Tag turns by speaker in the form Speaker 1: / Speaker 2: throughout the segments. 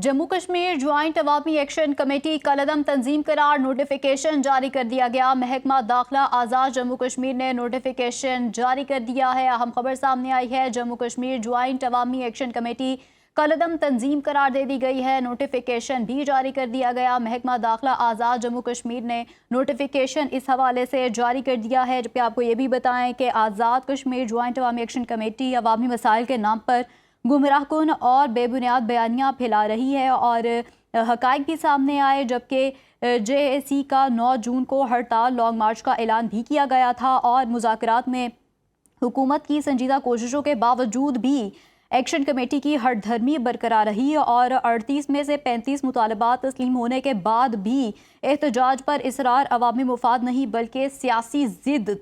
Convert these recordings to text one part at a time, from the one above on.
Speaker 1: Jammu Kashmir joint अवामी action committee कलअदम तंजीम करार notification जारी कर दिया गया। महकमा दाखिला आज़ाद जम्मू कश्मीर ने नोटिफिकेशन जारी कर दिया है। अहम खबर सामने आई है, जम्मू कश्मीर ज्वाइंट अवामी एक्शन कमेटी कलअदम तंजीम करार दे दी गई है। नोटिफिकेशन भी जारी कर दिया गया। महकमा दाखिला आज़ाद जम्मू कश्मीर ने नोटिफिकेशन इस हवाले से जारी कर दिया है, जबकि आपको ये भी बताएं कि आज़ाद कश्मीर ज्वाइंट अवामी एक्शन कमेटी अवामी मसाइल के नाम पर गुमराहकुन और बेबुनियाद बयानियाँ फैला रही है और हक़ाइक़ भी सामने आए। जबकि JAC का 9 जून को हड़ताल लॉन्ग मार्च का ऐलान भी किया गया था और मुज़ाकरात में हुकूमत की संजीदा कोशिशों के बावजूद भी एक्शन कमेटी की हठधर्मी बरकरार रही और 38 में से 35 मुतालबात तस्लीम होने के बाद भी एहतजाज पर इसरार अवामी मुफाद नहीं बल्कि सियासी ज़िद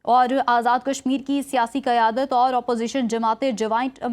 Speaker 1: और आज़ाद कश्मीर की सियासी क़यादत और अपोजिशन जमातें ज्वाइंट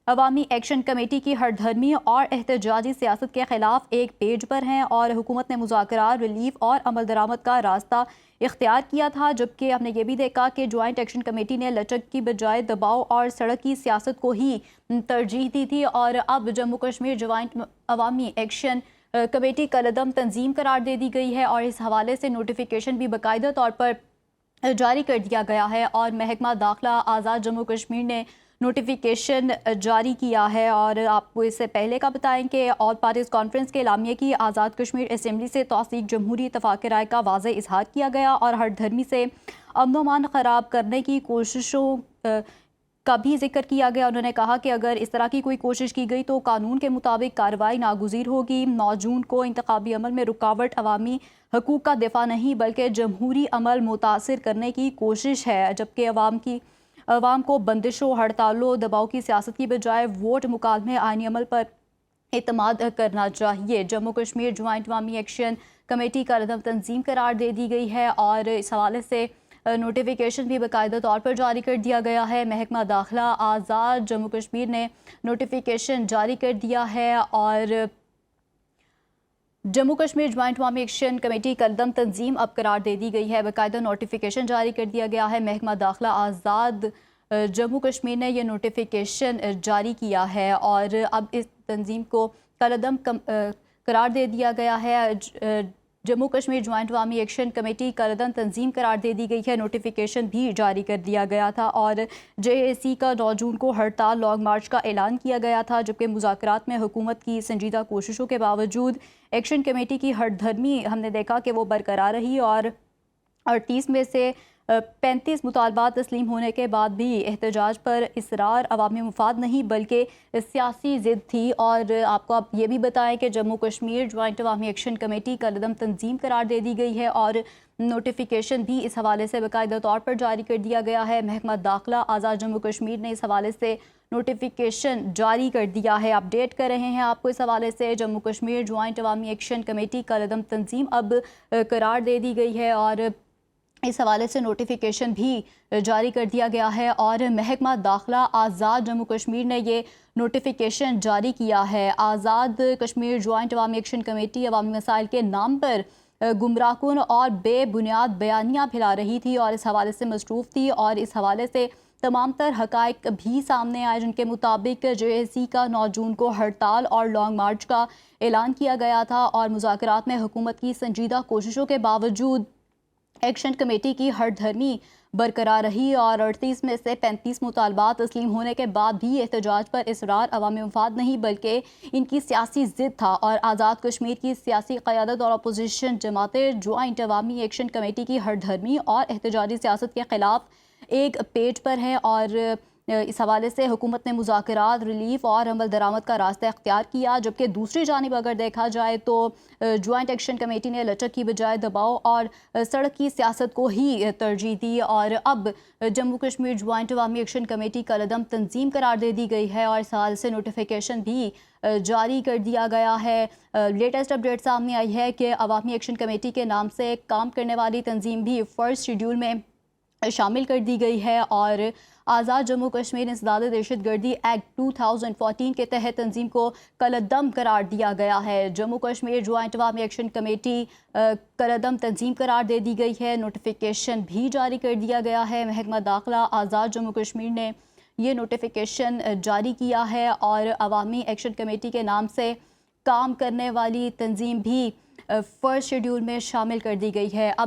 Speaker 1: अवामी एक्शन कमेटी की हठधर्मी और एहतजाजी सियासत के ख़िलाफ़ एक पेज पर हैं और हुकूमत ने मुज़ाकरात, रिलीफ और अमल दरामद का रास्ता इख्तियार किया था। जबकि हमने ये भी देखा कि ज्वाइंट एक्शन कमेटी ने लचक की बजाय दबाव और सड़क की सियासत को ही तरजीह दी थी और अब जम्मू कश्मीर ज्वाइंट अवामी एक्शन कमेटी कलअदम तंजीम करार दे दी गई है और इस हवाले से नोटिफिकेशन भी बाकायदा तौर पर जारी कर दिया गया है। और महकमा दाखिला आज़ाद जम्मू कश्मीर ने नोटिफिकेशन जारी किया है और आपको इससे पहले का बताएं कि ऑल पार्टीज़ कॉन्फ्रेंस के एलामिया की आज़ाद कश्मीर असम्बली से तौसीक जमहूरी इत्तफ़ाक़ राय का वाज़ेह इज़हार किया गया और हठधर्मी से अमन ख़राब करने की कोशिशों का भी जिक्र किया गया। उन्होंने कहा कि अगर इस तरह की कोई कोशिश की गई तो कानून के मुताबिक कार्रवाई नागुज़ीर होगी। 9 जून को इंतखाबी अमल में रुकावट अवामी हकूक़ का दिफा नहीं बल्कि जमहूरी अमल मुतासिर करने की कोशिश है। जबकि अवाम को बंदिशों, हड़तालों, दबाव की सियासत की बजाय वोट मुकालमे आईनी अमल पर एतमाद करना चाहिए। जम्मू कश्मीर ज्वाइंट अवामी एक्शन कमेटी का कलअदम तंजीम करार दे दी गई है और इस हवाले से नोटिफिकेशन भी बाकायदा तौर पर जारी कर दिया गया है। महकमा दाखिला आज़ाद जम्मू कश्मीर ने नोटिफिकेशन जारी कर दिया है और जम्मू कश्मीर ज्वाइंट अवामी एक्शन कमेटी कलअदम तंजीम अब करार दे दी गई है। बाकायदा नोटिफिकेशन जारी कर दिया गया है। महकमा दाखिला आज़ाद जम्मू कश्मीर ने यह नोटिफिकेशन जारी किया है और अब इस तंजीम को कलअदम करार दे दिया गया है। जम्मू कश्मीर ज्वाइंट अवामी एक्शन कमेटी कलअदम तंजीम करार दे दी गई है। नोटिफिकेशन भी जारी कर दिया गया था और JAC का 9 जून को हड़ताल लॉन्ग मार्च का ऐलान किया गया था। जबकि मुज़ाकरात में हुकूमत की संजीदा कोशिशों के बावजूद एक्शन कमेटी की हठधर्मी हमने देखा कि वो बरकरार रही और 38 में से 35 मुतालबात तस्लीम होने के बाद भी एहतजाज पर इसरार अवामी मुफाद नहीं बल्कि सियासी ज़िद थी। और आपको आप ये भी बताएं कि जम्मू कश्मीर ज्वाइंट अवामी एक्शन कमेटी कलअदम तंजीम करार दे दी गई है और नोटिफिकेशन भी इस हवाले से बाकायदा तौर पर जारी कर दिया गया है। महकमा दाखिला आज़ाद जम्मू कश्मीर ने इस हवाले से नोटिफिकेशन जारी कर दिया है। अपडेट कर रहे हैं आपको इस हवाले से। जम्मू कश्मीर ज्वाइंट अवामी एक्शन कमेटी कलअदम तंजीम अब करार दे दी गई है और इस हवाले से नोटिफिकेशन भी जारी कर दिया गया है और महकमा दाखिला आज़ाद जम्मू कश्मीर ने ये नोटिफिकेशन जारी किया है। आज़ाद कश्मीर ज्वाइंट अवामी एक्शन कमेटी अवामी मसाइल के नाम पर गुमराहकुन और बेबुनियाद बयानियाँ फैला रही थी और इस हवाले से मसरूफ़ थी और इस हवाले से तमाम तर हक़ाइक़ भी सामने आए, जिनके मुताबिक JAC का 9 जून को हड़ताल और लॉन्ग मार्च का ऐलान किया गया था और मुज़ाकरात में हुकूमत की संजीदा कोशिशों के बावजूद एक्शन कमेटी की हठधर्मी बरकरार रही और 38 में से 35 मुतालबात तस्लीम होने के बाद भी एहतजाज पर इसरार अवामी मुफाद नहीं बल्कि इनकी सियासी ज़िद था और आज़ाद कश्मीर की सियासी क़यादत और अपोजिशन जमातें ज्वाइंट अवामी एक्शन कमेटी की हठधर्मी और एहतजाजी सियासत के ख़िलाफ़ एक पेज पर हैं और इस हवाले से हुकूमत ने मुज़ाकरात, रिलीफ और अमल दरामद का रास्ता इख्तियार किया। जबकि दूसरी जानिब अगर देखा जाए तो ज्वाइंट एक्शन कमेटी ने लचक की बजाय दबाव और सड़क की सियासत को ही तरजीह दी और अब जम्मू कश्मीर ज्वाइंट अवामी एक्शन कमेटी कलअदम तंजीम करार दे दी गई है और इस हाल से नोटिफिकेशन भी जारी कर दिया गया है। लेटेस्ट अपडेट सामने आई है कि अवामी एक्शन कमेटी के नाम से काम करने वाली तंजीम भी फर्स्ट शेड्यूल में शामिल कर दी गई है और आज़ाद जम्मू कश्मीर इंसदाद दहशतगर्दी एक्ट 2014 के तहत तंजीम को कलअदम करार दिया गया है। जम्मू कश्मीर ज्वाइंट अवामी एक्शन कमेटी कलअदम तंजीम करार दे दी गई है। नोटिफिकेशन भी जारी कर दिया गया है। महकमा दाखिला आज़ाद जम्मू कश्मीर ने ये नोटिफिकेशन जारी किया है और अवामी एक्शन कमेटी के नाम से کام کرنے والی تنظیم بھی فرسٹ شیڈول میں شامل کر دی گئی ہے۔ اب